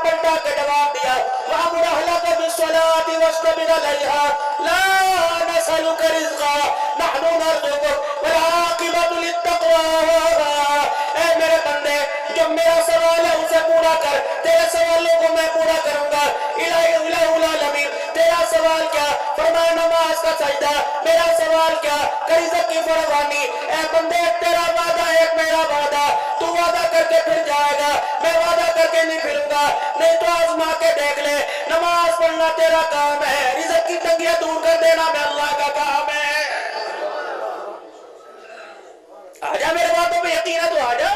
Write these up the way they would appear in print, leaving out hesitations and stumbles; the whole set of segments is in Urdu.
پلٹا کے جواب دیا وَأَمُرْ أَهْلَكَ بِالصَّلَاةِ وَاصْطَبِرْ عَلَيْهَا لَا نَسْأَلُكَ رِزْقًا نَحْنُ نَرْزُقُكَ وَالْعَاقِبَةُ لِلتَّقْوَىٰ۔ اے میرے بندے جو میرا سوال ہے اسے پورا کر، تیرے سوالوں کو میں پورا کروں گا۔ الہ العالمین، تیرا سوال کیا؟ فرمایا نماز کا سجدہ۔ میرا سوال کیا؟ رزق کی فراوانی۔ اے بندے ایک تیرا وعدہ ایک میرا وعدہ، تو وعدہ کر کے پھر جائے گا، میں وعدہ کر کے نہیں پھروں گا، نہیں تو آزما کے دیکھ لے۔ نماز پڑھنا تیرا کام ہے، رزق کی تنگیاں دور کر دینا میں اللہ کا کام ہے۔ آجا میرے باتوں پہ یقین ہے تو آجا۔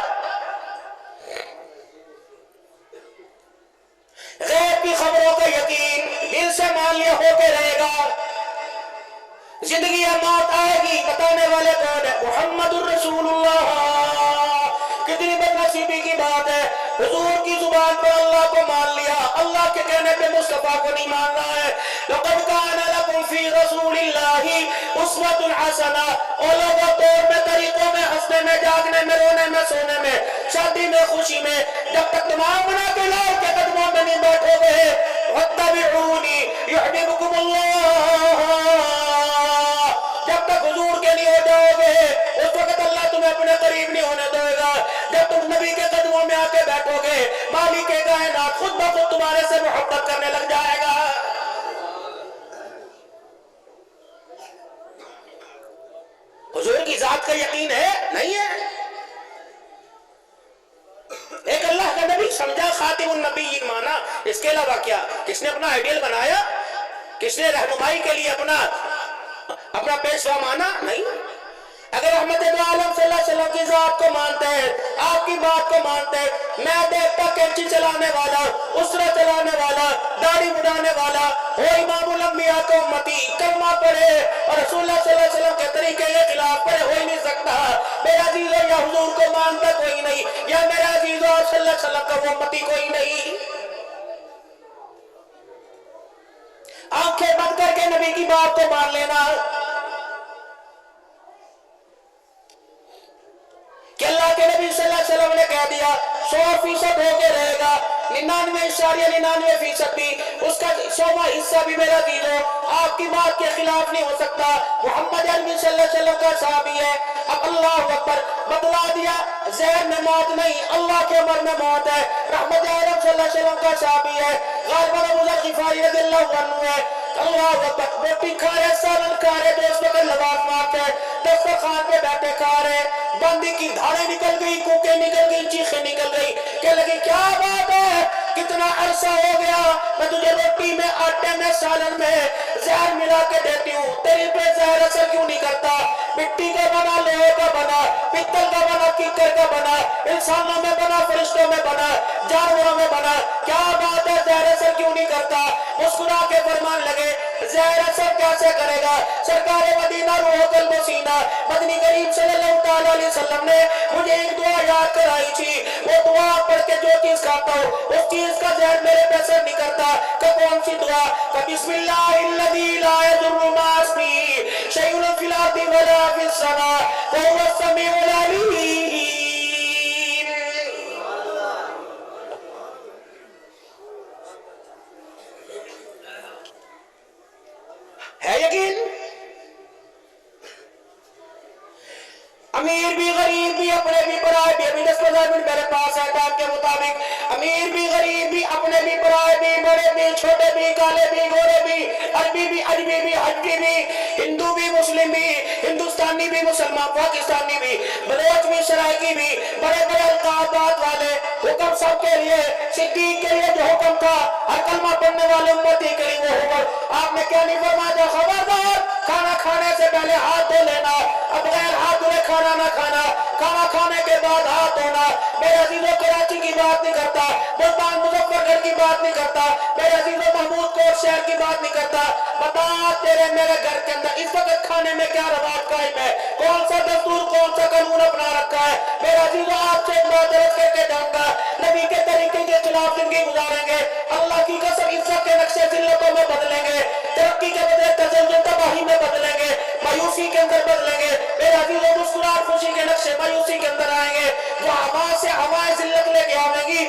غیب کی خبروں کا یقین دل سے مان لیا ہو کے رہے گا۔ زندگی یا موت آئے گی، بتانے والے کون ہے؟ محمد الرسول اللہ۔ کتنی بدنصیبی کی بات ہے، حضور کی زبان پر اللہ کو مان لیا، اللہ کے کہنے پہ مصطفیٰ کو نہیں مان رہا ہے۔ لَقَدْ كَانَ لَكُمْ فِي رَسُولِ اللَّهِ أُسْوَةٌ حَسَنَةٌ۔ اور لوگوں طور میں، طریقوں میں، ہنسنے میں، جاگنے میں، رونے میں، سونے میں، شادی میں، خوشی میں، جب تک دماغ بنا کے لاؤ کے قدموں میں نہیں بیٹھو گے وَاتَّبِعُونِي يُحْبِبْكُمُ اللَّهُ، جب تک حضور کے لیے ہو جاؤ گے اس وقت اللہ تمہیں اپنے قریب نہیں ہونے دے گا۔ جب تم نبی کے قدموں میں آ کے بیٹھو گے مالک کائنات خود بخود تمہارے سے محبت کرنے لگ جائے گا۔ حضور کی ذات کا یقین ہے نہیں ہے؟ ایک اللہ کا نبی سمجھا، خاتم النبیین مانا، اس کے علاوہ کیا؟ کس نے اپنا آئیڈیل بنایا؟ کس نے رہنمائی کے لیے اپنا پیشوا مانا؟ نہیں۔ اگر رحمت دو عالم صلی اللہ علیہ وسلم کی ذات کو مانتے ہیں، آپ کی بات کو مانتے ہیں، میں دیکھتا کینچی چلانے والا، اسرا چلانے والا، داڑھی مڈانے والا، وہ امام الانبیاء کا امتی، کلمہ پڑھے اور رسول اللہ صلی اللہ علیہ وسلم کے طریقے کے خلاف پڑھے ہو ہی نہیں سکتا۔ میرا عزیزو یا حضور کو مانتا کوئی نہیں، یا میرا عزیزو صلی اللہ علیہ وسلم کا وہ امتی کوئی نہیں۔ آنکھیں بند کر کے نبی کی بات کو مان لینا کہ اللہ کے نبی صلی اللہ علیہ وسلم نے کہہ دیا 100% ہو کے رہے گا، 99.99% بھی، اس کا 100واں حصہ بھی میرا دیدو آپ کی بات کے خلاف نہیں ہو سکتا۔ محمد عربی صلی اللہ علیہ وسلم کا صحابی ہے، اب اللہ اکبر بتلا دیا، زہر میں موت نہیں، اللہ کے عمر میں موت ہے۔ رحمت عالم صلی اللہ علیہ وسلم کا صحابی ہے، غالباً ابو ذر غفاری رضی اللہ عنہ ہے، اللہ اکبر، روٹی کھا رہے، سالن کھا رہے، دوست وقت لباس مارتے ہیں، دسترخوان پہ بیٹھے کھا رہے، بندی کی دھاڑیں نکل گئی، کوکیں نکل گئی، چیخیں نکل گئی، کہ لگی کیا بات ہے، کتنا عرصہ ہو گیا میں تجھے روٹی میں، آٹے میں، سالن میں زہر ملا کے دیتی ہوں، تیری پہ زہر اثر کیوں نہیں کرتا؟ مٹی کا بنا، لوہے کا بنا، پتل کا بنا، کیکر کا بنا، انسانوں میں بنا، فرشتوں میں بنا، جانوروں میں بنا، کیا بات ہے زہر اثر کیوں نہیں کرتا؟ مسکرا کے فرمان لگے زہر اثر کیسے کرے گا؟ سرکار مدینہ روح قلب و سینہ مدنی کریم صلی اللہ تعالیٰ علیہ وسلم نے مجھے ایک دعا یاد کرائی تھی، وہ دعا پڑھ کے جو چیز کھاتا ہوں اس چیز کا زہر میرے پہ اثر نہیں کرتا۔ کہ کون سی دعا؟ کہ بسم اللہ الذی لا یضر مع اسمہ شیء فی الارض ولا فی السماء وهو السمیع العلیم۔ ہے یقین؟ امیر بھی غریب بھی اپنے بھی پرائے بھی، ابھی 10 منٹ میرے پاس ہے ٹائم کے مطابق، امیر بھی غریب بھی اپنے بھی پرائے بھی، بڑے بھی چھوٹے بھی، کالے بھی گورے بھی، عربی بھی اجمی بھی، حجی بھی، ہندو بھی مسلم بھی، ہندوستانی بھی مسلمان پاکستانی بھی، بلوچ بھی سرائکی بھی، بڑے بڑے القابات والے، حکم سب کے لیے، صدیق کے لیے جو حکم تھا ہر کلمہ پڑھنے والے امتی کے لیے وہ حکم، آپ نے کیا نہیں فرمایا؟ خبردار کھانا کھانے سے پہلے ہاتھ دھو لینا، اب غیر ہاتھ دھوئے کھانا نہ کھانا، کھانا کھانے کے بعد ہاتھ دھونا۔ میرے عزیزوں کراچی کی بات نہیں کرتا، ملتان مظفر گڑھ کی بات نہیں کرتا، میرے عزیزوں محمود کوٹ شہر کی بات نہیں کرتا، بتا تیرے میرے گھر کے اندر اس وقت کھانے میں کیا رواج قائم ہے، کون سا دستور کون سا قانون اپنا رکھا ہے؟ میرے عزیزوں آپ سے ایک بات عرض کر کے جاؤں گا، نبی کے طریقے کے خلاف زندگی گزاریں گے، اللہ کی قسم عزت کے نقشے ذلتوں میں بدلیں گے، ترقی کے بدلے تزلزل تباہی میں بدلیں گے، مایوسی کے اندر بدلیں گے، میرے عزیزوں مسکراہٹ خوشی کے نقشے مایوسی کے اندر آئیں گے، جو ہوا سے ہوائیں ذلت لے کے آئیں گی،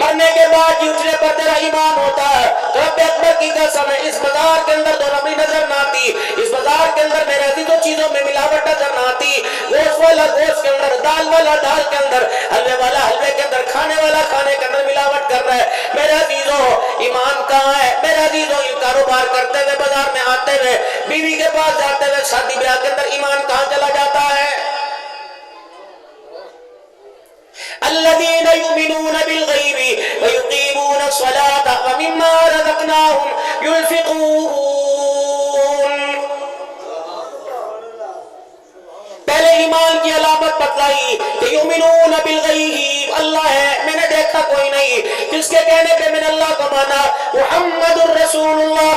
مرنے کے بعد ہی اٹھنے پر تیرا ایمان ہوتا ہے. تو رب اکبر کی قسم ہے اس بازار کے اندر تو نبی نظر نہ آتی, اس بازار کے اندر میرے عزیزوں چیزوں میں ملاوٹ نظر نہ آتی, گوشت والا گوشت کے اندر, دال والا دال کے اندر, حلوے والا حلوے کے اندر, کھانے والا کھانے کے اندر ملاوٹ کر رہا ہے. میرے عزیزوں ایمان کہاں ہے؟ میرے عزیزوں یہ کاروبار کرتے ہوئے بازار میں آتے ہوئے, بیوی کے پاس جاتے ہوئے, شادی بیاہ کے اندر ایمان کہاں چلا جاتا ہے؟ الذين يؤمنون بالغيب ويقيمون الصلاة ومما رزقناهم ينفقون. پہلے ایمان کی علامت بتلائی کہ یؤمنون بالغیب, اللہ ہے میں نے دیکھا کوئی نہیں. کس کے کہنے پہ میں نے اللہ کو مانا؟ محمد الرسول اللہ